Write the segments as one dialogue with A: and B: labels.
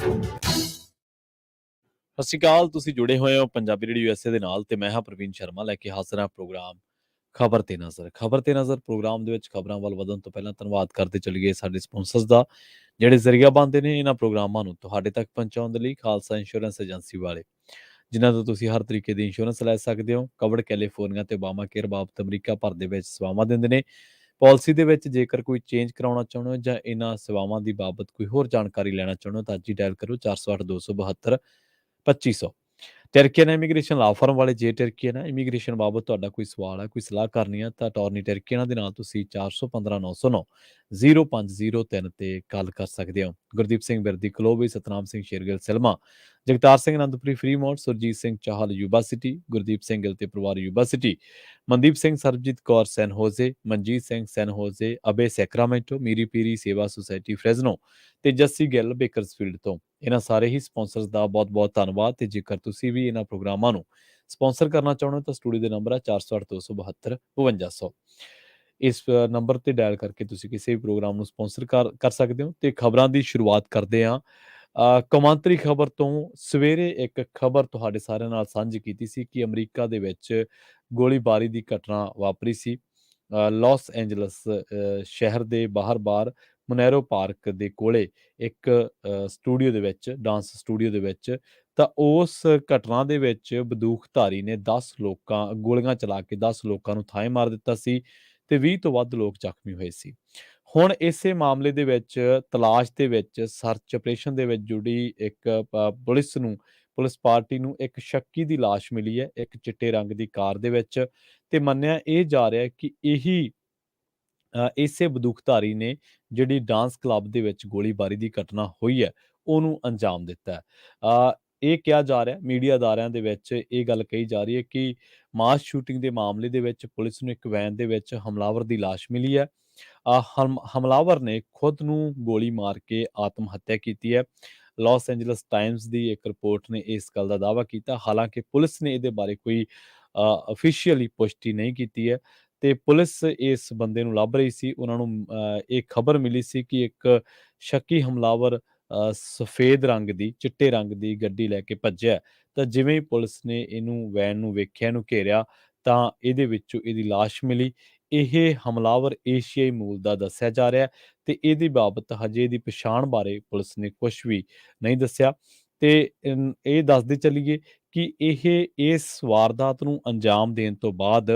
A: ਸਤਿ ਸ਼੍ਰੀ ਅਕਾਲ, ਤੁਸੀਂ ਜੁੜੇ ਹੋਏ ਹੋ ਪੰਜਾਬੀ ਰੇਡੀਓ USA ਦੇ ਨਾਲ ਤੇ ਮੈਂ ਹਾਂ ਪ੍ਰਵੀਨ ਸ਼ਰਮਾ ਲੈ ਕੇ ਹਾਜ਼ਰ ਹਾਂ ਪ੍ਰੋਗਰਾਮ ਖਬਰ ਤੇ ਨਜ਼ਰ। ਖਬਰ ਤੇ ਨਜ਼ਰ ਪ੍ਰੋਗਰਾਮ ਦੇ ਵਿੱਚ ਖਬਰਾਂ ਵੱਲ ਵਧਣ ਤੋਂ ਪਹਿਲਾਂ ਧੰਨਵਾਦ ਕਰਦੇ ਚੱਲੀਏ ਸਾਡੇ ਸਪਾਂਸਰਸ ਦਾ, ਜਿਹੜੇ ਜ਼ਰੀਆ ਬਣਦੇ ਨੇ ਇਹਨਾਂ ਪ੍ਰੋਗਰਾਮਾਂ ਨੂੰ ਤੁਹਾਡੇ ਤੱਕ ਪਹੁੰਚਾਉਣ ਦੇ ਲਈ। ਖਾਲਸਾ ਇੰਸ਼ੋਰੈਂਸ ਏਜੰਸੀ ਵਾਲੇ, ਜਿਨ੍ਹਾਂ ਤੋਂ ਤੁਸੀਂ ਹਰ ਤਰੀਕੇ ਦੀ ਇੰਸ਼ੋਰੈਂਸ ਲੈ ਸਕਦੇ ਹੋ। ਕਵਰਡ ਕੈਲੀਫੋਰਨੀਆ ਤੇ ਬਾਮਾ ਕੇਅਰ ਬਾਬਤ ਅਮਰੀਕਾ ਭਰ ਦੇ ਵਿੱਚ ਸੇਵਾਵਾਂ ਦਿੰਦੇ ਨੇ। ਪਾਲਿਸੀ ਦੇ ਵਿੱਚ ਜੇਕਰ ਕੋਈ ਚੇਂਜ ਕਰਾਉਣਾ ਚਾਹੁੰਦੇ ਹੋ ਜਾਂ ਇਹਨਾਂ ਸੇਵਾਵਾਂ ਦੀ ਬਾਬਤ ਕੋਈ ਹੋਰ ਜਾਣਕਾਰੀ ਲੈਣਾ ਚਾਹੁੰਦੇ ਹੋ ਤਾਂ ਅੱਜ ਹੀ ਡਾਇਲ ਕਰੋ 408 272 2500। ਟਰਕੀਅਨ ਇਮੀਗ੍ਰੇਸ਼ਨ ਲਾ ਫਰਮ ਵਾਲੇ, ਜੇ ਟਰਕੀਅਨ ਹੈ ਇਮੀਗ੍ਰੇਸ਼ਨ ਬਾਬਤ ਤੁਹਾਡਾ ਕੋਈ ਸਵਾਲ ਹੈ, ਕੋਈ ਸਲਾਹ ਕਰਨੀ ਹੈ ਤਾਂ ਅਟਾਰਨੀ ਟਰਕੀਅਨਾਂ ਦੇ ਨਾਲ ਤੁਸੀਂ 415 909 0503 ਤੇ ਗੱਲ ਕਰ ਸਕਦੇ ਹੋ। ਗੁਰਦੀਪ ਸਿੰਘ ਬਿਰਦੀ ਕਲੋਬੀ, Satnam Singh Shergill Selma, Jagtar Singh Anandpuri Fremont, Surjit Singh Chahal Yuba City, Gurdeep Singh Gill ਤੇ ਪਰਿਵਾਰ Yuba City, Mandeep Singh Sarabjit Kaur San Jose, Manjit Singh San Jose, ਅਬੇ ਸੈਕਰਾਮੈਂਟੋ, ਮੀਰੀ ਪੀਰੀ ਸੇਵਾ ਸੁਸਾਇਟੀ ਫਰੈਜ਼ਨੋ ਤੇ ਜੱਸੀ ਗਿੱਲ ਬੇਕਰਸਫੀਲਡ ਤੋਂ। ਇਹਨਾਂ ਸਾਰੇ ਹੀ ਸਪਾਂਸਰਸ ਦਾ ਬਹੁਤ-ਬਹੁਤ ਧੰਨਵਾਦ। ਤੇ ਜੇਕਰ ਤੁਸੀਂ ਵੀ ਇਹਨਾਂ ਪ੍ਰੋਗਰਾਮਾਂ ਨੂੰ ਸਪਾਂਸਰ ਕਰਨਾ ਚਾਹੁੰਦੇ ਹੋ ਤਾਂ ਸਟੂਡੀਓ ਦੇ ਨੰਬਰ ਹੈ 408 272 5200। ਇਸ ਨੰਬਰ ਤੇ ਡਾਇਲ ਕਰਕੇ ਤੁਸੀਂ ਕਿਸੇ ਵੀ ਪ੍ਰੋਗਰਾਮ ਨੂੰ ਸਪਾਂਸਰ ਕਰ ਸਕਦੇ ਹੋ। ਤੇ ਖਬਰਾਂ ਦੀ ਸ਼ੁਰੂਆਤ ਕਰਦੇ ਹਾਂ। ਕੌਮਾਂਤਰੀ ਖਬਰ ਤੋਂ ਸਵੇਰੇ ਇੱਕ ਖਬਰ ਤੁਹਾਡੇ ਸਾਰਿਆਂ ਨਾਲ ਸਾਂਝੀ ਕੀਤੀ ਸੀ ਕਿ ਅਮਰੀਕਾ ਦੇ ਵਿੱਚ ਗੋਲੀਬਾਰੀ ਦੀ ਘਟਨਾ ਵਾਪਰੀ ਸੀ। ਲਾਸ ਐਂਜਲਸ ਸ਼ਹਿਰ ਦੇ ਬਾਹਰ ਮੋਨੈਰੋ ਪਾਰਕ ਦੇ ਕੋਲੇ ਇੱਕ ਸਟੂਡੀਓ ਦੇ ਵਿੱਚ, ਡਾਂਸ ਸਟੂਡੀਓ ਦੇ ਵਿੱਚ। ਤਾਂ ਉਸ ਘਟਨਾ ਦੇ ਵਿੱਚ ਬੰਦੂਕਧਾਰੀ ਨੇ 10 ਗੋਲੀਆਂ ਚਲਾ ਕੇ 10 ਲੋਕਾਂ ਨੂੰ ਥਾਂ ਮਾਰ ਦਿੱਤਾ ਸੀ ਤੇ 20 ਤੋਂ ਵੱਧ ਲੋਕ ਜ਼ਖਮੀ ਹੋਏ ਸੀ। ਹੁਣ ਇਸੇ ਮਾਮਲੇ ਦੇ ਵਿੱਚ ਤਲਾਸ਼ ਦੇ ਵਿੱਚ, ਸਰਚ ਆਪਰੇਸ਼ਨ ਦੇ ਵਿੱਚ ਜੁੜੀ ਇੱਕ ਪੁਲਿਸ ਪਾਰਟੀ ਨੂੰ ਇੱਕ ਸ਼ੱਕੀ ਦੀ ਲਾਸ਼ ਮਿਲੀ ਹੈ ਇੱਕ ਚਿੱਟੇ ਰੰਗ ਦੀ ਕਾਰ ਦੇ ਵਿੱਚ। ਤੇ ਮੰਨਿਆ ਇਹ ਜਾ ਰਿਹਾ ਹੈ ਕਿ ਇਸੇ ਬੰਦੂਕਧਾਰੀ ਨੇ ਜਿਹੜੀ ਡਾਂਸ ਕਲੱਬ ਦੇ ਵਿੱਚ ਗੋਲੀਬਾਰੀ ਦੀ ਘਟਨਾ ਹੋਈ ਹੈ ਉਹਨੂੰ ਅੰਜਾਮ ਦਿੱਤਾ ਹੈ। ਇਹ ਕਿਹਾ ਜਾ ਰਿਹਾ, ਮੀਡੀਆ ਅਦਾਰਿਆਂ ਦੇ ਵਿੱਚ ਇਹ ਗੱਲ ਕਹੀ ਜਾ ਰਹੀ ਹੈ ਕਿ ਮਾਸ ਸ਼ੂਟਿੰਗ ਦੇ ਮਾਮਲੇ ਦੇ ਵਿੱਚ ਪੁਲਿਸ ਨੂੰ ਇੱਕ ਵੈਨ ਦੇ ਵਿੱਚ ਹਮਲਾਵਰ ਦੀ ਲਾਸ਼ ਮਿਲੀ ਹੈ। ਹਮਲਾਵਰ ਨੇ ਖੁਦ ਨੂੰ ਗੋਲੀ ਮਾਰ ਕੇ ਆਤਮ ਹੱਤਿਆ ਕੀਤੀ ਹੈ। ਲਾਸ ਐਂਜਲਸ ਟਾਈਮਜ਼ ਦੀ ਇੱਕ ਰਿਪੋਰਟ ਨੇ ਇਸ ਗੱਲ ਦਾ ਦਾਅਵਾ ਕੀਤਾ, ਹਾਲਾਂਕਿ ਪੁਲਿਸ ਨੇ ਇਹਦੇ ਬਾਰੇ ਕੋਈ ਅਫੀਸ਼ੀਅਲੀ ਪੁਸ਼ਟੀ ਨਹੀਂ ਕੀਤੀ ਹੈ। ਤੇ ਪੁਲਿਸ ਇਸ ਬੰਦੇ ਨੂੰ ਲੱਭ ਰਹੀ ਸੀ। ਉਹਨਾਂ ਨੂੰ ਇਹ ਖਬਰ ਮਿਲੀ ਸੀ ਕਿ ਇੱਕ ਸ਼ੱਕੀ ਹਮਲਾਵਰ ਸਫੇਦ ਰੰਗ ਦੀ, ਚਿੱਟੇ ਰੰਗ ਦੀ ਗੱਡੀ ਲੈ ਕੇ ਭੱਜਿਆ। ਤਾਂ ਜਿਵੇਂ ਹੀ ਪੁਲਿਸ ਨੇ ਵੈਨ ਨੂੰ ਵੇਖਿਆ, ਇਹਨੂੰ ਘੇਰਿਆ, ਤਾਂ ਇਹਦੇ ਵਿੱਚੋਂ ਇਹਦੀ ਲਾਸ਼ ਮਿਲੀ। ਇਹ ਹਮਲਾਵਰ ਏਸ਼ੀਆਈ ਮੂਲ ਦਾ ਦੱਸਿਆ ਜਾ ਰਿਹਾ ਤੇ ਇਹਦੀ ਬਾਬਤ ਹਜੇ ਇਹਦੀ ਪਛਾਣ ਬਾਰੇ ਪੁਲਿਸ ਨੇ ਕੁਝ ਵੀ ਨਹੀਂ ਦੱਸਿਆ। ਤੇ ਇਹ ਦੱਸਦੇ ਚੱਲੀਏ ਕਿ ਇਸ ਵਾਰਦਾਤ ਨੂੰ ਅੰਜਾਮ ਦੇਣ ਤੋਂ ਬਾਅਦ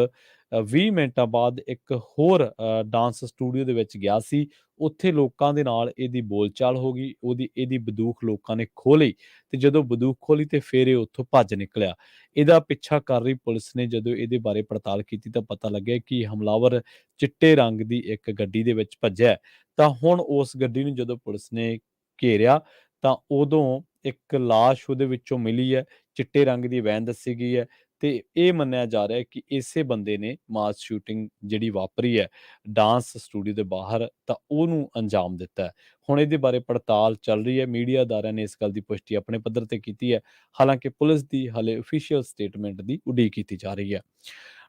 A: 20 ਮਿੰਟਾਂ ਬਾਅਦ ਇੱਕ ਹੋਰ ਡਾਂਸ ਸਟੂਡੀਓ ਦੇ ਵਿੱਚ ਗਿਆ ਸੀ। ਉੱਥੇ ਲੋਕਾਂ ਦੇ ਨਾਲ ਇਹਦੀ ਬੋਲਚਾਲ ਹੋ ਗਈ। ਇਹਦੀ ਬੰਦੂਕ ਲੋਕਾਂ ਨੇ ਖੋਹ ਲਈ ਤੇ ਜਦੋਂ ਬੰਦੂਕ ਖੋਲੀ ਤੇ ਫਿਰ ਇਹ ਉੱਥੋਂ ਭੱਜ ਨਿਕਲਿਆ। ਇਹਦਾ ਪਿੱਛਾ ਕਰ ਰਹੀ ਪੁਲਿਸ ਨੇ ਜਦੋਂ ਇਹਦੇ ਬਾਰੇ ਪੜਤਾਲ ਕੀਤੀ ਤਾਂ ਪਤਾ ਲੱਗਿਆ ਕਿ ਹਮਲਾਵਰ ਚਿੱਟੇ ਰੰਗ ਦੀ ਇੱਕ ਗੱਡੀ ਦੇ ਵਿੱਚ ਭੱਜਿਆ। ਤਾਂ ਹੁਣ ਉਸ ਗੱਡੀ ਨੂੰ ਜਦੋਂ ਪੁਲਿਸ ਨੇ ਘੇਰਿਆ ਤਾਂ ਉਦੋਂ ਇੱਕ ਲਾਸ਼ ਉਹਦੇ ਵਿੱਚੋਂ ਮਿਲੀ ਹੈ। ਚਿੱਟੇ ਰੰਗ ਦੀ ਵੈਨ ਦੱਸੀ ਗਈ ਹੈ ਤੇ ਇਹ ਮੰਨਿਆ ਜਾ ਰਿਹਾ ਹੈ ਕਿ ਇਸੇ ਬੰਦੇ ਨੇ ਮਾਸ ਸ਼ੂਟਿੰਗ ਜਿਹੜੀ ਵਾਪਰੀ ਹੈ ਡਾਂਸ ਸਟੂਡੀਓ ਦੇ ਬਾਹਰ, ਤਾਂ ਉਹਨੂੰ ਅੰਜਾਮ ਦਿੱਤਾ ਹੈ। ਹੁਣ ਇਹਦੇ ਬਾਰੇ ਪੜਤਾਲ ਚੱਲ ਰਹੀ ਹੈ। ਮੀਡੀਆ ਅਦਾਰਿਆਂ ਨੇ ਇਸ ਗੱਲ ਦੀ ਪੁਸ਼ਟੀ ਆਪਣੇ ਪੱਧਰ ਤੇ ਕੀਤੀ ਹੈ, ਹਾਲਾਂਕਿ ਪੁਲਿਸ ਦੀ ਹਾਲੇ ਅਫੀਸ਼ੀਅਲ ਸਟੇਟਮੈਂਟ ਦੀ ਉਡੀਕ ਕੀਤੀ ਜਾ ਰਹੀ ਹੈ।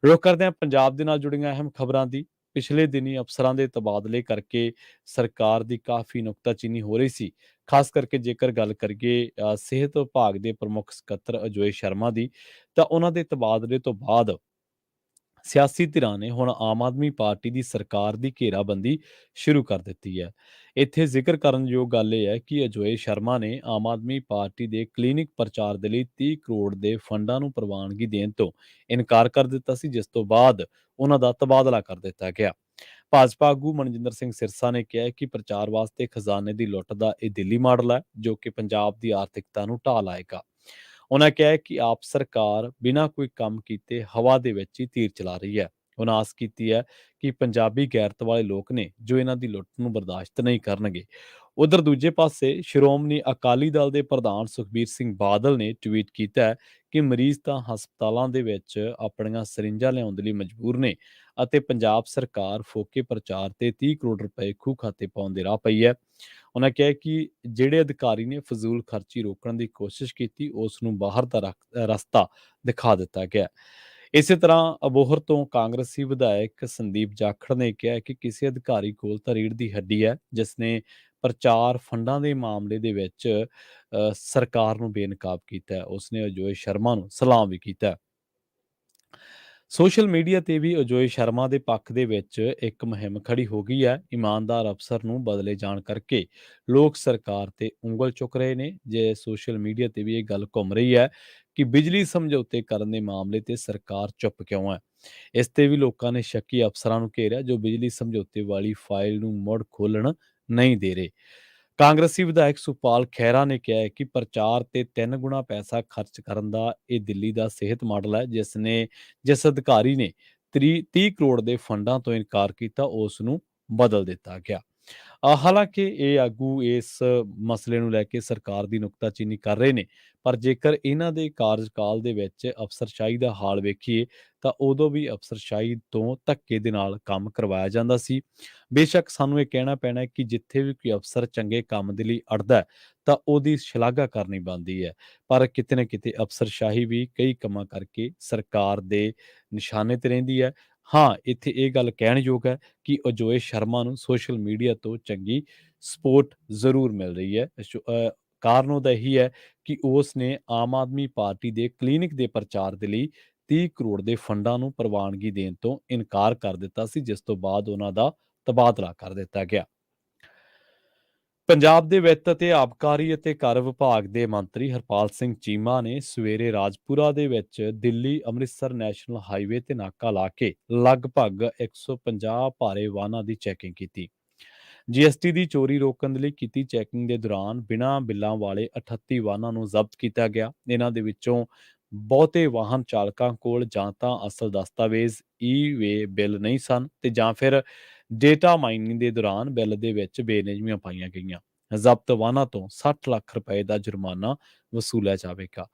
A: ਰੁਕ ਕਰਦੇ ਹਾਂ ਪੰਜਾਬ ਦੇ ਨਾਲ ਜੁੜੀਆਂ ਅਹਿਮ ਖਬਰਾਂ ਦੀ। ਪਿਛਲੇ ਦਿਨੀ ਅਫਸਰਾਂ ਦੇ ਤਬਾਦਲੇ ਕਰਕੇ ਸਰਕਾਰ ਦੀ ਕਾਫੀ ਨੁਕਤਾਚੀਨੀ ਹੋ ਰਹੀ ਸੀ, ਖਾਸ ਕਰਕੇ ਜੇਕਰ ਗੱਲ ਕਰੀਏ ਸਿਹਤ ਵਿਭਾਗ ਦੇ ਪ੍ਰਮੁੱਖ ਸਕੱਤਰ ਅਜੋਏ ਸ਼ਰਮਾ ਦੀ। ਤਾਂ ਉਹਨਾਂ ਦੇ ਤਬਾਦਲੇ ਤੋਂ ਬਾਅਦ ਸਿਆਸੀ ਧਿਰਾਂ ਨੇ ਹੁਣ ਆਮ ਆਦਮੀ ਪਾਰਟੀ ਦੀ ਸਰਕਾਰ ਦੀ ਘੇਰਾਬੰਦੀ ਸ਼ੁਰੂ ਕਰ ਦਿੱਤੀ ਹੈ। ਇੱਥੇ ਜ਼ਿਕਰ ਕਰਨਯੋਗ ਗੱਲ ਇਹ ਹੈ ਕਿ ਅਜੋਏ ਸ਼ਰਮਾ ਨੇ ਆਮ ਆਦਮੀ ਪਾਰਟੀ ਦੇ ਕਲੀਨਿਕ ਪ੍ਰਚਾਰ ਦੇ ਲਈ 30 ਕਰੋੜ ਦੇ ਫੰਡਾਂ ਨੂੰ ਪ੍ਰਵਾਨਗੀ ਦੇਣ ਤੋਂ ਇਨਕਾਰ ਕਰ ਦਿੱਤਾ ਸੀ, ਜਿਸ ਤੋਂ ਬਾਅਦ ਉਹਨਾਂ ਦਾ ਤਬਾਦਲਾ ਕਰ ਦਿੱਤਾ ਗਿਆ। ਭਾਜਪਾ ਆਗੂ ਮਨਜਿੰਦਰ ਸਿੰਘ ਸਿਰਸਾ ਨੇ ਕਿਹਾ ਹੈ ਕਿ ਪ੍ਰਚਾਰ ਵਾਸਤੇ ਖਜ਼ਾਨੇ ਦੀ ਲੁੱਟ ਦਾ ਇਹ ਦਿੱਲੀ ਮਾਡਲ ਹੈ ਜੋ ਕਿ ਪੰਜਾਬ ਦੀ ਆਰਥਿਕਤਾ ਨੂੰ ਢਾਹ ਲਾਏਗਾ। ਉਹਨਾਂ ਕਿਹਾ ਹੈ ਕਿ ਆਪ ਸਰਕਾਰ ਬਿਨਾਂ ਕੋਈ ਕੰਮ ਕੀਤੇ ਹਵਾ ਦੇ ਵਿੱਚ ਹੀ ਤੀਰ ਚਲਾ ਰਹੀ ਹੈ। ਉਹਨਾਂ ਆਸ ਕੀਤੀ ਹੈ ਕਿ ਪੰਜਾਬੀ ਗੈਰਤ ਵਾਲੇ ਲੋਕ ਨੇ ਜੋ ਇਹਨਾਂ ਦੀ ਲੁੱਟ ਨੂੰ ਬਰਦਾਸ਼ਤ ਨਹੀਂ ਕਰਨਗੇ। ਉਧਰ ਦੂਜੇ ਪਾਸੇ ਸ਼੍ਰੋਮਣੀ ਅਕਾਲੀ ਦਲ ਦੇ ਪ੍ਰਧਾਨ ਸੁਖਬੀਰ ਸਿੰਘ ਬਾਦਲ ਨੇ ਟਵੀਟ ਕੀਤਾ ਹੈ ਕਿ ਮਰੀਜ਼ ਤਾਂ ਹਸਪਤਾਲਾਂ ਦੇ ਵਿੱਚ ਆਪਣੀਆਂ ਸਰਿੰਜਾਂ ਲਿਆਉਣ ਦੇ ਲਈ ਮਜਬੂਰ ਨੇ ਅਤੇ ਪੰਜਾਬ ਸਰਕਾਰ ਫੋਕੇ ਪ੍ਰਚਾਰ ਤੇ 30 ਕਰੋੜ ਰੁਪਏ ਖੂਹ ਖਾਤੇ ਪਾਉਣ ਦੇ ਰਾਹ ਪਈ ਹੈ। ਉਹਨਾਂ ਕਿਹਾ ਕਿ ਜਿਹੜੇ ਅਧਿਕਾਰੀ ਨੇ ਫਜ਼ੂਲ ਖਰਚੀ ਰੋਕਣ ਦੀ ਕੋਸ਼ਿਸ਼ ਕੀਤੀ ਉਸ ਨੂੰ ਬਾਹਰ ਦਾ ਰਸਤਾ ਦਿਖਾ ਦਿੱਤਾ ਗਿਆ। ਇਸੇ ਤਰ੍ਹਾਂ ਅਬੋਹਰ ਤੋਂ ਕਾਂਗਰਸੀ ਵਿਧਾਇਕ ਸੰਦੀਪ ਜਾਖੜ ਨੇ ਕਿਹਾ ਕਿ ਕਿਸੇ ਅਧਿਕਾਰੀ ਕੋਲ ਤਾਂ ਰੀੜ੍ਹ ਦੀ ਹੱਡੀ ਹੈ ਜਿਸ ਨੇ ਪ੍ਰਚਾਰ ਫੰਡਾਂ ਦੇ ਮਾਮਲੇ ਦੇ ਵਿੱਚ ਸਰਕਾਰ ਨੂੰ ਬੇਨਕਾਬ ਕੀਤਾ ਹੈ। ਉਸਨੇ ਅਜੋਏ ਸ਼ਰਮਾ ਨੂੰ ਸਲਾਮ ਵੀ ਕੀਤਾ ਹੈ। ਸੋਸ਼ਲ ਮੀਡੀਆ ਤੇ ਵੀ ਅਜੋਏ ਸ਼ਰਮਾ ਦੇ ਪੱਖ ਦੇ ਵਿੱਚ ਇੱਕ ਮੁਹਿੰਮ ਖੜੀ ਹੋ ਗਈ ਹੈ। ਇਮਾਨਦਾਰ ਅਫਸਰ ਨੂੰ ਬਦਲੇ ਜਾਣ ਕਰਕੇ ਲੋਕ ਸਰਕਾਰ ਤੇ ਉਂਗਲ ਚੁੱਕ ਰਹੇ ਨੇ। ਜੇ ਸੋਸ਼ਲ ਮੀਡੀਆ ਤੇ ਵੀ ਇਹ ਗੱਲ ਘੁੰਮ ਰਹੀ ਹੈ ਕਿ ਬਿਜਲੀ ਸਮਝੌਤੇ ਕਰਨ ਦੇ ਮਾਮਲੇ ਤੇ ਸਰਕਾਰ ਚੁੱਪ ਕਿਉਂ ਹੈ। ਇਸ ਤੇ ਵੀ ਲੋਕਾਂ ਨੇ ਸ਼ੱਕੀ ਅਫਸਰਾਂ ਨੂੰ ਘੇਰਿਆ ਜੋ ਬਿਜਲੀ ਸਮਝੌਤੇ ਵਾਲੀ ਫਾਈਲ ਨੂੰ ਮੁੜ ਖੋਲ੍ਹਣ ਨਹੀਂ ਦੇ ਰਹੇ। ਕਾਂਗਰਸੀ ਵਿਧਾਇਕ ਸੁਖਪਾਲ ਖਹਿਰਾ ਨੇ ਕਿਹਾ ਹੈ ਕਿ ਪ੍ਰਚਾਰ ਤੇ 3 ਗੁਣਾ ਪੈਸਾ ਖਰਚ ਕਰਨ ਦਾ ਇਹ ਦਿੱਲੀ ਦਾ ਸਿਹਤ ਮਾਡਲ ਹੈ। ਜਿਸ ਅਧਿਕਾਰੀ ਨੇ 30 ਕਰੋੜ ਦੇ ਫੰਡਾਂ ਤੋਂ ਇਨਕਾਰ ਕੀਤਾ ਉਸ ਨੂੰ ਬਦਲ ਦਿੱਤਾ ਗਿਆ। ਹਾਲਾਂਕਿ ਇਹ ਆਗੂ ਇਸ ਮਸਲੇ ਨੂੰ ਲੈ ਕੇ ਸਰਕਾਰ ਦੀ ਨੁਕਤਾਚੀਨੀ ਕਰ ਰਹੇ ਨੇ, ਪਰ ਜੇਕਰ ਇਹਨਾਂ ਦੇ ਕਾਰਜਕਾਲ ਦੇ ਵਿੱਚ ਅਫਸਰਸ਼ਾਹੀ ਦਾ ਹਾਲ ਵੇਖੀਏ ਤਾਂ ਉਦੋਂ ਵੀ ਅਫਸਰਸ਼ਾਹੀ ਤੋਂ ਧੱਕੇ ਦੇ ਨਾਲ ਕੰਮ ਕਰਵਾਇਆ ਜਾਂਦਾ ਸੀ। ਬੇਸ਼ੱਕ ਸਾਨੂੰ ਇਹ ਕਹਿਣਾ ਪੈਣਾ ਹੈ ਕਿ ਜਿੱਥੇ ਵੀ ਕੋਈ ਅਫਸਰ ਚੰਗੇ ਕੰਮ ਦੇ ਲਈ ਅੜਦਾ ਹੈ ਤਾਂ ਉਹਦੀ ਸ਼ਲਾਘਾ ਕਰਨੀ ਬਣਦੀ ਹੈ, ਪਰ ਕਿਤੇ ਨਾ ਕਿਤੇ ਅਫਸਰਸ਼ਾਹੀ ਵੀ ਕਈ ਕੰਮਾਂ ਕਰਕੇ ਸਰਕਾਰ ਦੇ ਨਿਸ਼ਾਨੇ ਤੇ ਰਹਿੰਦੀ ਹੈ। ਹਾਂ, ਇੱਥੇ ਇਹ ਗੱਲ ਕਹਿਣਯੋਗ ਹੈ ਕਿ ਅਜੋਏ ਸ਼ਰਮਾ ਨੂੰ ਸੋਸ਼ਲ ਮੀਡੀਆ ਤੋਂ ਚੰਗੀ ਸਪੋਰਟ ਜ਼ਰੂਰ ਮਿਲ ਰਹੀ ਹੈ। ਕਾਰਨ ਉਹਦਾ ਇਹੀ ਹੈ ਕਿ ਉਸ ਨੇ ਆਮ ਆਦਮੀ ਪਾਰਟੀ ਦੇ ਕਲੀਨਿਕ ਦੇ ਪ੍ਰਚਾਰ ਦੇ ਲਈ 30 ਕਰੋੜ ਦੇ ਫੰਡਾਂ ਨੂੰ ਪ੍ਰਵਾਨਗੀ ਦੇਣ ਤੋਂ ਇਨਕਾਰ ਕਰ ਦਿੱਤਾ ਸੀ, ਜਿਸ ਤੋਂ ਬਾਅਦ ਉਹਨਾਂ ਦਾ ਤਬਾਦਲਾ ਕਰ ਦਿੱਤਾ ਗਿਆ। ਪੰਜਾਬ ਦੇ ਵਿੱਤ ਅਤੇ ਆਬਕਾਰੀ ਅਤੇ ਕਰ ਵਿਭਾਗ ਦੇ ਮੰਤਰੀ ਹਰਪਾਲ ਸਿੰਘ ਚੀਮਾ ਨੇ ਸਵੇਰੇ ਰਾਜਪੁਰਾ ਦੇ ਵਿੱਚ ਦਿੱਲੀ ਅੰਮ੍ਰਿਤਸਰ ਨੈਸ਼ਨਲ ਹਾਈਵੇ ਤੇ ਨਾਕਾ ਲਾ ਕੇ ਲਗਭਗ 150 ਭਾਰੇ ਵਾਹਨਾਂ ਦੀ ਚੈਕਿੰਗ ਕੀਤੀ। ਜੀਐਸਟੀ ਦੀ ਚੋਰੀ ਰੋਕਣ ਦੇ ਲਈ ਕੀਤੀ ਚੈਕਿੰਗ ਦੇ ਦੌਰਾਨ ਬਿਨਾਂ ਬਿੱਲਾਂ ਵਾਲੇ 38 ਵਾਹਨਾਂ ਨੂੰ ਜ਼ਬਤ ਕੀਤਾ ਗਿਆ। ਇਹਨਾਂ ਦੇ ਵਿੱਚੋਂ ਬਹੁਤੇ ਵਾਹਨ ਚਾਲਕਾਂ ਕੋਲ ਜਾਂ ਤਾਂ ਅਸਲ ਦਸਤਾਵੇਜ਼ ਈ-ਵੇ ਬਿੱਲ ਨਹੀਂ ਸਨ ਤੇ ਜਾਂ ਫਿਰ ਡੇਟਾ ਮਾਈਨਿੰਗ ਦੇ ਦੌਰਾਨ ਬਿੱਲ ਦੇ ਵਿੱਚ ਬੇਨਿਯਮੀਆਂ ਪਾਈਆਂ ਗਈਆਂ। ਜ਼ਬਤ ਵਾਹਨਾਂ ਤੋਂ 60 ਲੱਖ ਰੁਪਏ ਦਾ ਜੁਰਮਾਨਾ ਵਸੂਲਿਆ ਜਾਵੇਗਾ।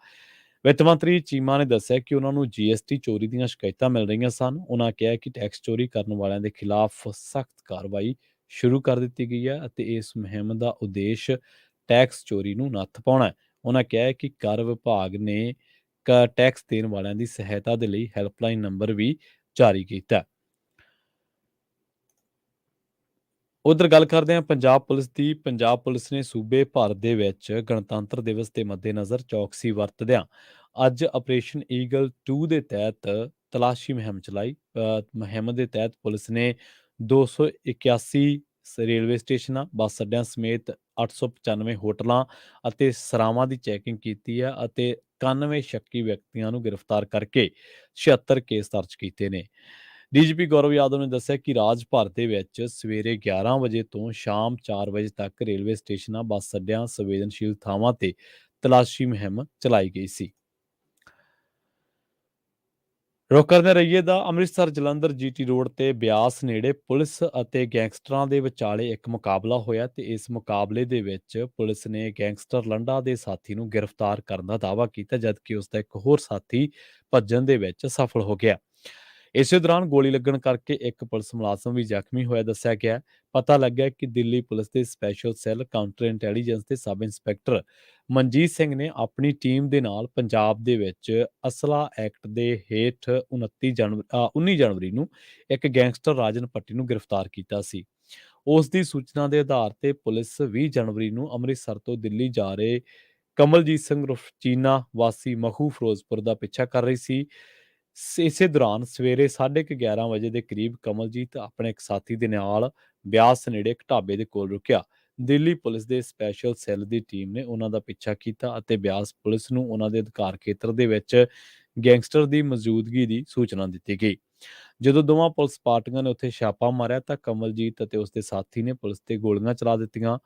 A: ਵਿੱਤ ਮੰਤਰੀ ਚੀਮਾ ਨੇ ਦੱਸਿਆ ਕਿ ਉਹਨਾਂ ਨੂੰ ਜੀਐਸਟੀ ਚੋਰੀ ਦੀਆਂ ਸ਼ਿਕਾਇਤਾਂ ਮਿਲ ਰਹੀਆਂ ਸਨ। ਉਹਨਾਂ ਕਿਹਾ ਕਿ ਟੈਕਸ ਚੋਰੀ ਕਰਨ ਵਾਲਿਆਂ ਦੇ ਖਿਲਾਫ ਸਖਤ ਕਾਰਵਾਈ ਸ਼ੁਰੂ ਕਰ ਦਿੱਤੀ ਗਈ ਹੈ ਅਤੇ ਇਸ ਮੁਹਿੰਮ ਦਾ ਉਦੇਸ਼ ਟੈਕਸ ਚੋਰੀ ਨੂੰ ਨੱਥ ਪਾਉਣਾ ਹੈ। ਉਹਨਾਂ ਕਿਹਾ ਕਿ ਕਰ ਵਿਭਾਗ ਨੇ ਟੈਕਸ ਦੇਣ ਵਾਲਿਆਂ ਦੀ ਸਹਾਇਤਾ ਦੇ ਲਈ ਹੈਲਪਲਾਈਨ ਨੰਬਰ ਵੀ ਜਾਰੀ ਕੀਤਾ। ਉਧਰ ਗੱਲ ਕਰਦੇ ਹਾਂ ਪੰਜਾਬ ਪੁਲਿਸ ਦੀ। ਪੰਜਾਬ ਪੁਲਿਸ ਨੇ ਸੂਬੇ ਭਰ ਦੇ ਵਿੱਚ ਗਣਤੰਤਰ ਦਿਵਸ ਦੇ ਮੱਦੇਨਜ਼ਰ ਚੌਕਸੀ ਵਰਤਦਿਆਂ ਅੱਜ ਆਪਰੇਸ਼ਨ ਈਗਲ 2 ਦੇ ਤਹਿਤ ਤਲਾਸ਼ੀ ਮੁਹਿੰਮ ਚਲਾਈ। ਮੁਹਿੰਮ ਦੇ ਤਹਿਤ ਪੁਲਿਸ ਨੇ 281 ਰੇਲਵੇ ਸਟੇਸ਼ਨਾਂ, ਬੱਸ ਅੱਡਿਆਂ ਸਮੇਤ 895 ਹੋਟਲਾਂ ਅਤੇ ਸਰਾਵਾਂ ਦੀ ਚੈਕਿੰਗ ਕੀਤੀ ਹੈ ਅਤੇ 91 ਸ਼ੱਕੀ ਵਿਅਕਤੀਆਂ ਨੂੰ ਗ੍ਰਿਫਤਾਰ ਕਰਕੇ 76 ਕੇਸ ਦਰਜ ਕੀਤੇ ਨੇ। ਡੀਜੀਪੀ ਗੌਰਵ ਯਾਦਵ ਨੇ ਦੱਸਿਆ ਕਿ ਰਾਜ ਭਰ ਦੇ ਵਿੱਚ ਸਵੇਰੇ 11 ਵਜੇ ਤੋਂ ਸ਼ਾਮ 4 ਵਜੇ ਤੱਕ ਰੇਲਵੇ ਸਟੇਸ਼ਨਾਂ, ਬੱਸ ਅੱਡਿਆਂ, ਸੰਵੇਦਨਸ਼ੀਲ ਥਾਵਾਂ ਤੇ ਤਲਾਸ਼ੀ ਮੁਹਿੰਮ ਚਲਾਈ ਗਈ ਸੀ। ਰੁਕ ਕਰਦੇ ਰਹੀਏ ਦਾ ਅੰਮ੍ਰਿਤਸਰ ਜਲੰਧਰ ਜੀਟੀ ਰੋਡ ਤੇ ਬਿਆਸ ਨੇੜੇ ਪੁਲਿਸ ਅਤੇ ਗੈਂਗਸਟਰਾਂ ਦੇ ਵਿਚਾਲੇ ਇੱਕ ਮੁਕਾਬਲਾ ਹੋਇਆ ਤੇ ਇਸ ਮੁਕਾਬਲੇ ਦੇ ਵਿੱਚ ਪੁਲਿਸ ਨੇ ਗੈਂਗਸਟਰ ਲੰਡਾ ਦੇ ਸਾਥੀ ਨੂੰ ਗ੍ਰਿਫਤਾਰ ਕਰਨ ਦਾ ਦਾਅਵਾ ਕੀਤਾ, ਜਦਕਿ ਉਸ ਦਾ ਇੱਕ ਹੋਰ ਸਾਥੀ ਭੱਜਣ ਦੇ ਵਿੱਚ ਸਫਲ ਹੋ ਗਿਆ। ਇਸੇ ਦੌਰਾਨ ਗੋਲੀ ਲੱਗਣ ਕਰਕੇ ਇੱਕ ਪੁਲਿਸ ਮੁਲਾਜ਼ਮ ਵੀ ਜ਼ਖਮੀ ਹੋਇਆ ਦੱਸਿਆ ਗਿਆ। ਪਤਾ ਲੱਗਿਆ ਕਿ ਦਿੱਲੀ ਪੁਲਿਸ ਦੇ ਸਪੈਸ਼ਲ ਸੈੱਲ ਕਾਊਂਟਰ ਇੰਟੈਲੀਜੈਂਸ ਦੇ ਸਬ ਇੰਸਪੈਕਟਰ ਮਨਜੀਤ ਸਿੰਘ ਨੇ ਆਪਣੀ ਟੀਮ ਦੇ ਨਾਲ ਪੰਜਾਬ ਦੇ ਵਿੱਚ ਅਸਲਾ ਐਕਟ ਦੇ ਹੇਠ 19 ਜਨਵਰੀ ਨੂੰ ਇੱਕ ਗੈਂਗਸਟਰ ਰਾਜਨ ਪੱਟੀ ਨੂੰ ਗ੍ਰਿਫਤਾਰ ਕੀਤਾ ਸੀ। ਉਸ ਦੀ ਸੂਚਨਾ ਦੇ ਆਧਾਰ ਤੇ ਪੁਲਿਸ 20 ਜਨਵਰੀ ਨੂੰ ਅੰਮ੍ਰਿਤਸਰ ਤੋਂ ਦਿੱਲੀ ਜਾ ਰਹੇ ਕਮਲਜੀਤ ਸਿੰਘ ਉਰਫ ਚੀਨਾ ਵਾਸੀ ਮਖੂ ਫਿਰੋਜ਼ਪੁਰ ਦਾ ਪਿੱਛਾ ਕਰ ਰਹੀ ਸੀ। ਇਸੇ ਦੌਰਾਨ ਸਵੇਰੇ 11:30 ਵਜੇ ਦੇ ਕਰੀਬ ਕਮਲਜੀਤ ਆਪਣੇ ਇੱਕ ਸਾਥੀ ਦੇ ਨਾਲ ਬਿਆਸ ਨੇੜੇ ਇੱਕ ਢਾਬੇ ਦੇ ਕੋਲ ਰੁਕਿਆ। ਦਿੱਲੀ ਪੁਲਿਸ ਦੇ ਸਪੈਸ਼ਲ ਸੈੱਲ ਦੀ ਟੀਮ ਨੇ ਉਹਨਾਂ ਦਾ ਪਿੱਛਾ ਕੀਤਾ ਅਤੇ ਬਿਆਸ ਪੁਲਿਸ ਨੂੰ ਉਹਨਾਂ ਦੇ ਅਧਿਕਾਰ ਖੇਤਰ ਦੇ ਵਿੱਚ ਗੈਂਗਸਟਰ ਦੀ ਮੌਜੂਦਗੀ ਦੀ ਸੂਚਨਾ ਦਿੱਤੀ ਗਈ। ਜਦੋਂ ਦੋਵਾਂ ਪੁਲਿਸ ਪਾਰਟੀਆਂ ਨੇ ਉੱਥੇ ਛਾਪਾ ਮਾਰਿਆ ਤਾਂ ਕਮਲਜੀਤ ਅਤੇ ਉਸਦੇ ਸਾਥੀ ਨੇ ਪੁਲਿਸ ਤੇ ਗੋਲੀਆਂ ਚਲਾ ਦਿੱਤੀਆਂ।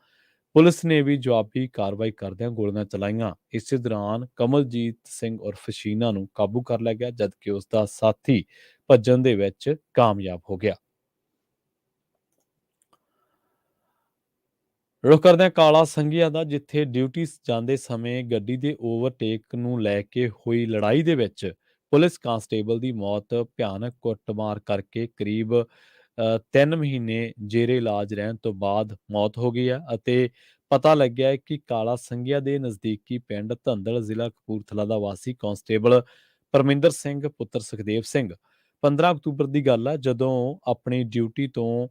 A: ਪੁਲਿਸ ਨੇ ਵੀ ਜਵਾਬੀ ਕਾਰਵਾਈ ਕਰਦਿਆਂ ਗੋਲੀਆਂ ਚਲਾਈਆਂ। ਇਸੇ ਦੌਰਾਨ ਕਮਲਜੀਤ ਸਿੰਘ ਉਰਫ ਸ਼ੀਨਾ ਨੂੰ ਕਾਬੂ ਕਰ ਲਿਆ ਗਿਆ, ਜਦਕਿ ਉਸ ਦਾ ਸਾਥੀ ਭੱਜਣ ਦੇ ਵਿੱਚ ਕਾਮਯਾਬ ਹੋ ਗਿਆ। ਰੁਕ ਕਰਦੇ ਹਾਂ ਕਾਲਾ ਸੰਘਿਆ ਦਾ, ਜਿੱਥੇ ਡਿਊਟੀ ਜਾਂਦੇ ਸਮੇਂ ਗੱਡੀ ਦੇ ਓਵਰਟੇਕ ਨੂੰ ਲੈ ਕੇ ਹੋਈ ਲੜਾਈ ਦੇ ਵਿੱਚ ਪੁਲਿਸ ਕਾਂਸਟੇਬਲ ਦੀ ਮੌਤ ਭਿਆਨਕ ਕੁੱਟਮਾਰ ਕਰਕੇ ਕਰੀਬ 3 ਮਹੀਨੇ ਜੇਰੇ ਇਲਾਜ ਰਹਿਣ ਤੋਂ ਬਾਅਦ ਮੌਤ ਹੋ ਗਈ ਹੈ ਅਤੇ ਪਤਾ ਲੱਗਿਆ ਹੈ ਕਿ ਕਾਲਾ ਸੰਘਿਆ ਦੇ ਨਜ਼ਦੀਕੀ ਪਿੰਡ ਧੰਦਲ ਜ਼ਿਲ੍ਹਾ ਕਪੂਰਥਲਾ ਦਾ ਵਾਸੀ ਕਾਂਸਟੇਬਲ ਪਰਮਿੰਦਰ ਸਿੰਘ ਪੁੱਤਰ ਸੁਖਦੇਵ ਸਿੰਘ 15 ਅਕਤੂਬਰ ਦੀ ਗੱਲ ਹੈ, ਜਦੋਂ ਆਪਣੀ ਡਿਊਟੀ ਤੋਂ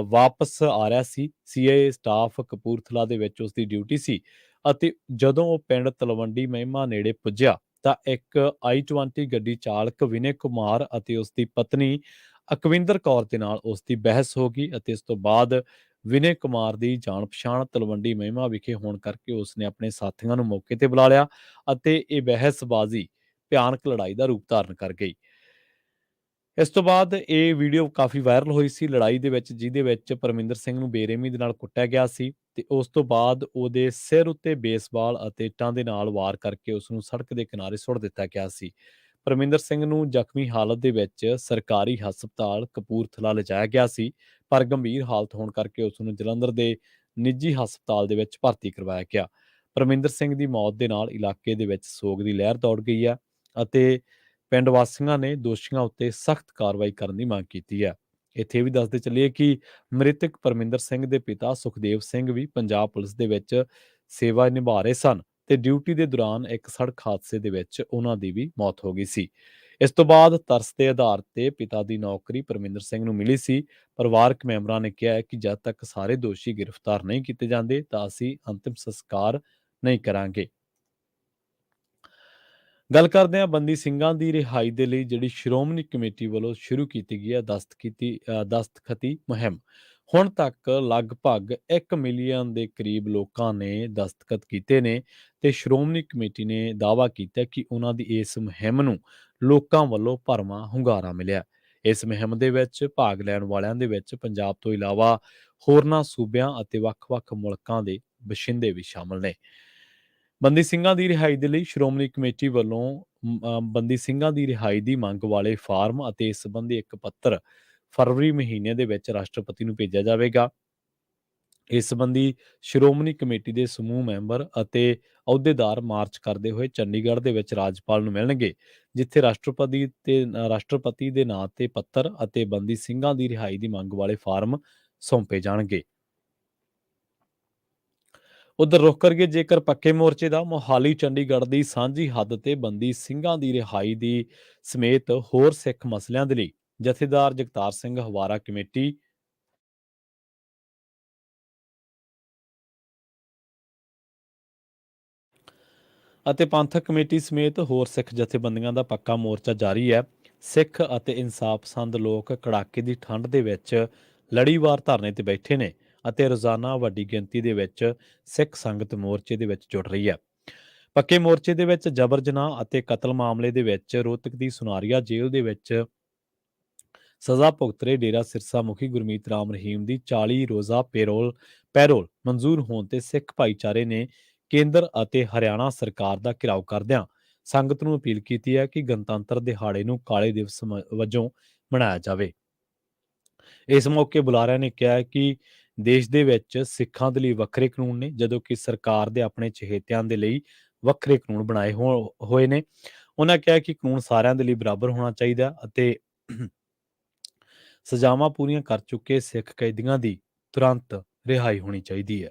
A: ਵਾਪਸ ਆ ਰਿਹਾ ਸੀ। ਸੀਆਈਏ ਸਟਾਫ ਕਪੂਰਥਲਾ ਦੇ ਵਿੱਚ ਉਸਦੀ ਡਿਊਟੀ ਸੀ ਅਤੇ ਜਦੋਂ ਉਹ ਪਿੰਡ ਤਲਵੰਡੀ ਮਹਿਮਾ ਨੇੜੇ ਪੁੱਜਿਆ ਤਾਂ ਇੱਕ i20 ਗੱਡੀ ਚਾਲਕ ਵਿਨੇ ਕੁਮਾਰ ਅਤੇ ਉਸਦੀ ਪਤਨੀ ਅਕਵਿੰਦਰ ਕੌਰ ਦੇ ਨਾਲ ਉਸਦੀ ਬਹਿਸ ਹੋ ਗਈ ਅਤੇ ਇਸ ਤੋਂ ਬਾਅਦ ਵਿਨੇ ਕੁਮਾਰ ਦੀ ਜਾਣ ਪਛਾਣ ਤਲਵੰਡੀ ਮਹਿਮਾ ਵਿਖੇ ਹੋਣ ਕਰਕੇ ਉਸਨੇ ਆਪਣੇ ਸਾਥੀਆਂ ਨੂੰ ਮੌਕੇ ਤੇ ਬੁਲਾ ਲਿਆ ਅਤੇ ਇਹ ਬਹਿਸਬਾਜ਼ੀ ਭਿਆਨਕ ਲੜਾਈ ਦਾ ਰੂਪ ਧਾਰਨ ਕਰ ਗਈ। ਇਸ ਤੋਂ ਬਾਅਦ ਇਹ ਵੀਡੀਓ ਕਾਫੀ ਵਾਇਰਲ ਹੋਈ ਸੀ ਲੜਾਈ ਦੇ ਵਿੱਚ, ਜਿਹਦੇ ਵਿੱਚ ਪਰਮਿੰਦਰ ਸਿੰਘ ਨੂੰ ਬੇਰਹਿਮੀ ਦੇ ਨਾਲ ਕੁੱਟਿਆ ਗਿਆ ਸੀ ਤੇ ਉਸ ਤੋਂ ਬਾਅਦ ਉਹਦੇ ਸਿਰ ਉੱਤੇ ਬੇਸਬਾਲ ਅਤੇ ਇੱਟਾਂ ਦੇ ਨਾਲ ਵਾਰ ਕਰਕੇ ਉਸ ਨੂੰ ਸੜਕ ਦੇ ਕਿਨਾਰੇ ਸੁੱਟ ਦਿੱਤਾ ਗਿਆ ਸੀ। ਪਰਮਿੰਦਰ ਸਿੰਘ ਨੂੰ ਜ਼ਖਮੀ ਹਾਲਤ ਦੇ ਵਿੱਚ ਸਰਕਾਰੀ ਹਸਪਤਾਲ ਕਪੂਰਥਲਾ ਲਿਜਾਇਆ ਗਿਆ ਸੀ, ਪਰ ਗੰਭੀਰ ਹਾਲਤ ਹੋਣ ਕਰਕੇ ਉਸ ਨੂੰ ਜਲੰਧਰ ਦੇ ਨਿੱਜੀ ਹਸਪਤਾਲ ਦੇ ਵਿੱਚ ਭਰਤੀ ਕਰਵਾਇਆ ਗਿਆ। ਪਰਮਿੰਦਰ ਸਿੰਘ ਦੀ ਮੌਤ ਦੇ ਨਾਲ ਇਲਾਕੇ ਦੇ ਵਿੱਚ ਸੋਗ ਦੀ ਲਹਿਰ ਦੌੜ ਗਈ ਹੈ ਅਤੇ ਪਿੰਡ ਵਾਸੀਆਂ ਨੇ ਦੋਸ਼ੀਆਂ ਉੱਤੇ ਸਖਤ ਕਾਰਵਾਈ ਕਰਨ ਦੀ ਮੰਗ ਕੀਤੀ ਹੈ। ਇੱਥੇ ਇਹ ਵੀ ਦੱਸਦੇ ਚੱਲੀਏ ਕਿ ਮ੍ਰਿਤਕ ਪਰਮਿੰਦਰ ਸਿੰਘ ਦੇ ਪਿਤਾ ਸੁਖਦੇਵ ਸਿੰਘ ਵੀ ਪੰਜਾਬ ਪੁਲਿਸ ਦੇ ਵਿੱਚ ਸੇਵਾ ਨਿਭਾ ਰਹੇ ਸਨ ਤੇ ਡਿਊਟੀ ਦੇ ਦੌਰਾਨ ਇੱਕ ਸੜਕ ਹਾਦਸੇ ਦੇ ਵਿੱਚ ਉਹਨਾਂ ਦੀ ਵੀ ਮੌਤ ਹੋ ਗਈ ਸੀ। ਇਸ ਤੋਂ ਬਾਅਦ ਤਰਸ ਦੇ ਆਧਾਰ ਤੇ ਪਿਤਾ ਦੀ ਨੌਕਰੀ ਪਰਮਿੰਦਰ ਸਿੰਘ ਨੂੰ ਮਿਲੀ ਸੀ। ਪਰਿਵਾਰਕ ਮੈਂਬਰਾਂ ਨੇ ਕਿਹਾ ਹੈ ਕਿ ਜਦ ਤੱਕ ਸਾਰੇ ਦੋਸ਼ੀ ਗ੍ਰਿਫਤਾਰ ਨਹੀਂ ਕੀਤੇ ਜਾਂਦੇ ਤਾਂ ਅਸੀਂ ਅੰਤਿਮ ਸੰਸਕਾਰ ਨਹੀਂ ਕਰਾਂਗੇ। ਗੱਲ ਕਰਦੇ ਹਾਂ ਬੰਦੀ ਸਿੰਘਾਂ ਦੀ ਰਿਹਾਈ ਦੇ ਲਈ ਜਿਹੜੀ ਸ਼੍ਰੋਮਣੀ ਕਮੇਟੀ ਵੱਲੋਂ ਸ਼ੁਰੂ ਕੀਤੀ ਗਈ ਹੈ ਦਸਤਖਤੀ ਮੁਹਿੰਮ। ਹੁਣ ਤੱਕ ਲਗਭਗ 1 ਮਿਲੀਅਨ ਦੇ ਕਰੀਬ ਲੋਕਾਂ ਨੇ ਦਸਤਖਤ ਕੀਤੇ ਨੇ ਤੇ ਸ਼੍ਰੋਮਣੀ ਕਮੇਟੀ ਨੇ ਦਾਅਵਾ ਕੀਤਾ ਕਿ ਉਹਨਾਂ ਦੀ ਇਸ ਮੁਹਿੰਮ ਨੂੰ ਲੋਕਾਂ ਵੱਲੋਂ ਭਰਵਾਂ ਹੁੰਗਾਰਾ ਮਿਲਿਆ। ਇਸ ਮੁਹਿੰਮ ਦੇ ਵਿੱਚ ਭਾਗ ਲੈਣ ਵਾਲਿਆਂ ਦੇ ਵਿੱਚ ਪੰਜਾਬ ਤੋਂ ਇਲਾਵਾ ਹੋਰਨਾਂ ਸੂਬਿਆਂ ਅਤੇ ਵੱਖ-ਵੱਖ ਮੁਲਕਾਂ ਦੇ ਵਸਿੰਦੇ ਵੀ ਸ਼ਾਮਲ ਨੇ। ਬੰਦੀ ਸਿੰਘਾਂ ਦੀ ਰਿਹਾਈ ਦੇ ਲਈ ਸ਼੍ਰੋਮਣੀ ਕਮੇਟੀ ਵੱਲੋਂ ਬੰਦੀ ਸਿੰਘਾਂ ਦੀ ਰਿਹਾਈ ਦੀ ਮੰਗ ਵਾਲੇ ਫਾਰਮ ਅਤੇ ਇਸ ਸੰਬੰਧੀ ਇੱਕ ਪੱਤਰ ਫਰਵਰੀ ਮਹੀਨੇ ਦੇ ਵਿੱਚ ਰਾਸ਼ਟਰਪਤੀ ਨੂੰ ਭੇਜਿਆ ਜਾਵੇਗਾ। ਇਸ ਸੰਬੰਧੀ ਸ਼੍ਰੋਮਣੀ ਕਮੇਟੀ ਦੇ ਸਮੂਹ ਮੈਂਬਰ ਅਤੇ ਅਹੁਦੇਦਾਰ ਮਾਰਚ ਕਰਦੇ ਹੋਏ ਚੰਡੀਗੜ੍ਹ ਦੇ ਵਿੱਚ ਰਾਜਪਾਲ ਨੂੰ ਮਿਲਣਗੇ, ਜਿੱਥੇ ਰਾਸ਼ਟਰਪਤੀ ਦੇ ਨਾਂ ਤੇ ਪੱਤਰ ਅਤੇ ਬੰਦੀ ਸਿੰਘਾਂ ਦੀ ਰਿਹਾਈ ਦੀ ਮੰਗ ਵਾਲੇ ਫਾਰਮ ਸੌਂਪੇ ਜਾਣਗੇ। ਉਧਰ ਰੁਖ ਕਰੀਏ ਜੇਕਰ ਪੱਕੇ ਮੋਰਚੇ ਦਾ ਮੋਹਾਲੀ ਚੰਡੀਗੜ੍ਹ ਦੀ ਸਾਂਝੀ ਹੱਦ ਤੇ ਬੰਦੀ ਸਿੰਘਾਂ ਦੀ ਰਿਹਾਈ ਦੀ ਸਮੇਤ ਹੋਰ ਸਿੱਖ ਮਸਲਿਆਂ ਦੇ ਲਈ ਜਥੇਦਾਰ ਜਗਤਾਰ ਸਿੰਘ ਹਵਾਰਾ ਕਮੇਟੀ ਅਤੇ ਪੰਥਕ ਕਮੇਟੀ ਸਮੇਤ ਹੋਰ ਸਿੱਖ ਜਥੇਬੰਦੀਆਂ ਦਾ ਪੱਕਾ ਮੋਰਚਾ ਜਾਰੀ ਹੈ। ਸਿੱਖ ਅਤੇ ਇਨਸਾਫ ਪਸੰਦ ਲੋਕ ਕੜਾਕੇ ਦੀ ਠੰਡ ਦੇ ਵਿੱਚ ਲੜੀਵਾਰ ਧਰਨੇ ਤੇ ਬੈਠੇ ਨੇ ਅਤੇ ਰੋਜ਼ਾਨਾ ਵੱਡੀ ਗਿਣਤੀ ਦੇ ਵਿੱਚ ਸਿੱਖ ਸੰਗਤ ਮੋਰਚੇ ਦੇ ਵਿੱਚ ਜੁੜ ਰਹੀ ਹੈ। ਪੱਕੇ ਮੋਰਚੇ ਦੇ ਵਿੱਚ ਜਬਰ ਜਨਾਹ ਅਤੇ ਕਤਲ ਮਾਮਲੇ ਦੇ ਵਿੱਚ ਰੋਹਤਕ ਦੀ ਸੁਨਾਰੀਆ ਜੇਲ੍ਹ ਦੇ ਵਿੱਚ ਸਜ਼ਾ ਭੁਗਤ ਰਹੇ ਡੇਰਾ ਸਿਰਸਾ ਮੁਖੀ ਗੁਰਮੀਤ ਰਾਮ ਰਹੀਮ ਦੀ 40 ਰੋਜ਼ਾ ਪੈਰੋਲ ਮਨਜ਼ੂਰ ਹੋਣ ਤੇ ਸਿੱਖ ਭਾਈਚਾਰੇ ਨੇ ਕੇਂਦਰ ਅਤੇ ਹਰਿਆਣਾ ਸਰਕਾਰ ਦਾ ਘਿਰਾਓ ਕਰਦਿਆਂ ਸੰਗਤ ਨੂੰ ਅਪੀਲ ਕੀਤੀ ਹੈ ਕਿ ਗਣਤੰਤਰ ਦਿਹਾੜੇ ਨੂੰ ਕਾਲੇ ਦਿਵਸ ਵਜੋਂ ਮਨਾਇਆ ਜਾਵੇ। ਇਸ ਮੌਕੇ ਬੁਲਾਰਿਆਂ ਨੇ ਕਿਹਾ ਹੈ ਕਿ ਦੇਸ਼ ਦੇ ਵਿੱਚ ਸਿੱਖਾਂ ਦੇ ਲਈ ਵੱਖਰੇ ਕਾਨੂੰਨ ਨੇ, ਜਦੋਂ ਕਿ ਸਰਕਾਰ ਦੇ ਆਪਣੇ ਚਹੇਤਿਆਂ ਦੇ ਲਈ ਵੱਖਰੇ ਕਾਨੂੰਨ ਬਣਾਏ ਹੋਏ ਨੇ। ਉਹਨਾਂ ਕਿਹਾ ਕਿ ਕਾਨੂੰਨ ਸਾਰਿਆਂ ਦੇ ਲਈ ਬਰਾਬਰ ਹੋਣਾ ਚਾਹੀਦਾ ਅਤੇ ਸਜ਼ਾਵਾਂ ਪੂਰੀਆਂ ਕਰ ਚੁੱਕੇ ਸਿੱਖ ਕੈਦੀਆਂ ਦੀ ਤੁਰੰਤ ਰਿਹਾਈ ਹੋਣੀ ਚਾਹੀਦੀ ਹੈ।